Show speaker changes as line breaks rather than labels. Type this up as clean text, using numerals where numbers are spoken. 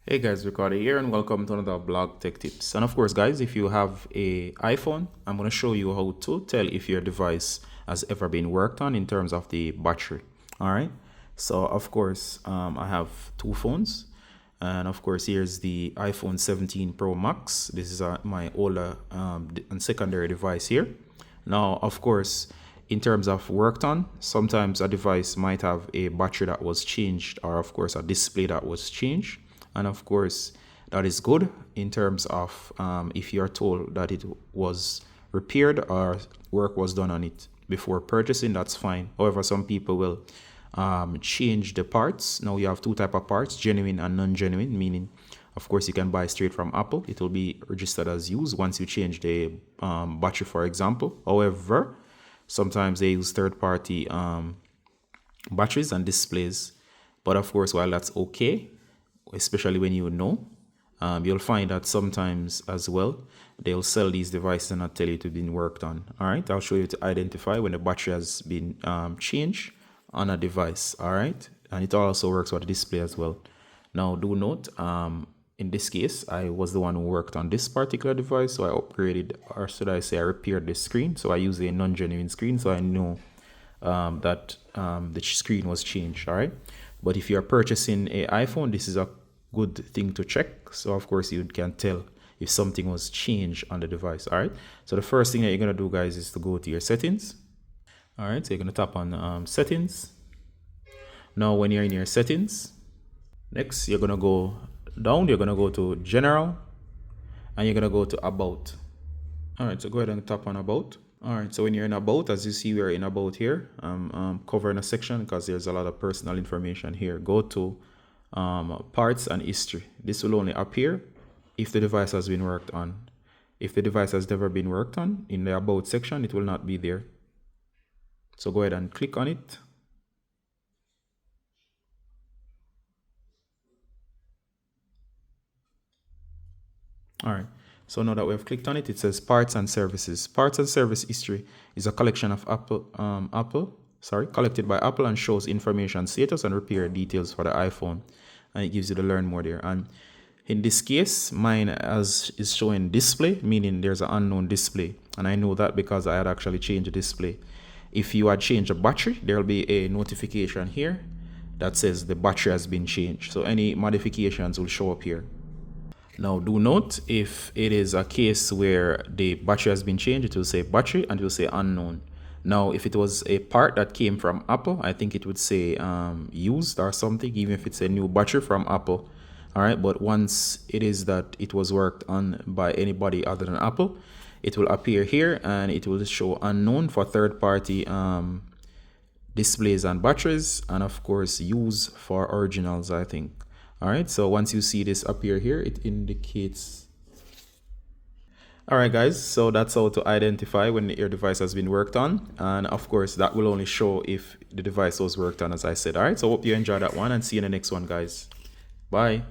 Hey guys, Ricardo here and welcome to another blog tech tips. And of course guys, if you have a iPhone, I'm going to show you how to tell if your device has ever been worked on in terms of the battery. All right. So of course, I have two phones, and of course here's the iPhone 17 Pro Max. This is my older and secondary device here. Now, of course, in terms of worked on, sometimes a device might have a battery that was changed, or of course a display that was changed. And of course, that is good in terms of if you're told that it was repaired or work was done on it before purchasing, that's fine. However, some people will change the parts. Now you have two type of parts, genuine and non-genuine, meaning of course you can buy straight from Apple. It will be registered as used once you change the battery, for example. However, sometimes they use third-party batteries and displays. But of course, while that's okay, especially when you know, you'll find that sometimes as well, they'll sell these devices and not tell you to been worked on. All right, I'll show you to identify when the battery has been changed on a device. All right, and it also works with the display as well. Now, do note, in this case, I was the one who worked on this particular device, so I upgraded, or should I say, I repaired the screen. So I used a non-genuine screen, so I know that the screen was changed. All right, but if you're purchasing a iPhone, this is a good thing to check. So of course you can tell if something was changed on the device. All right, so the first thing that you're going to do, guys, is to go to your settings. All right, so you're going to tap on settings. Now when you're in your settings, next you're going to go down, you're going to go to general, and you're going to go to about. All right, so go ahead and tap on about. All right, so when you're in about, as you see, we're in about here. I'm covering a section because there's a lot of personal information here. Go to parts and history. This will only appear if the device has been worked on. If the device has never been worked on, in the about section, it will not be there. So go ahead and click on it. All right. So now that we have clicked on it, it says parts and services. Parts and service history is a collection of collected by Apple and shows information, status, and repair details for the iPhone. And it gives you to learn more there. And in this case, mine is showing display, meaning there's an unknown display. And I know that because I had actually changed the display. If you had changed the battery, there will be a notification here that says the battery has been changed. So any modifications will show up here. Now do note, if it is a case where the battery has been changed, it will say battery and it will say unknown. Now if it was a part that came from Apple, I think it would say used or something, even if it's a new battery from Apple. All right, but once it is that it was worked on by anybody other than Apple, it will appear here and it will show unknown for third-party displays and batteries, and of course use for originals, I think. All right, so once you see this appear here, it indicates. All right, guys, so that's how to identify when your device has been worked on. And of course, that will only show if the device was worked on, as I said. All right, so hope you enjoyed that one and see you in the next one, guys. Bye.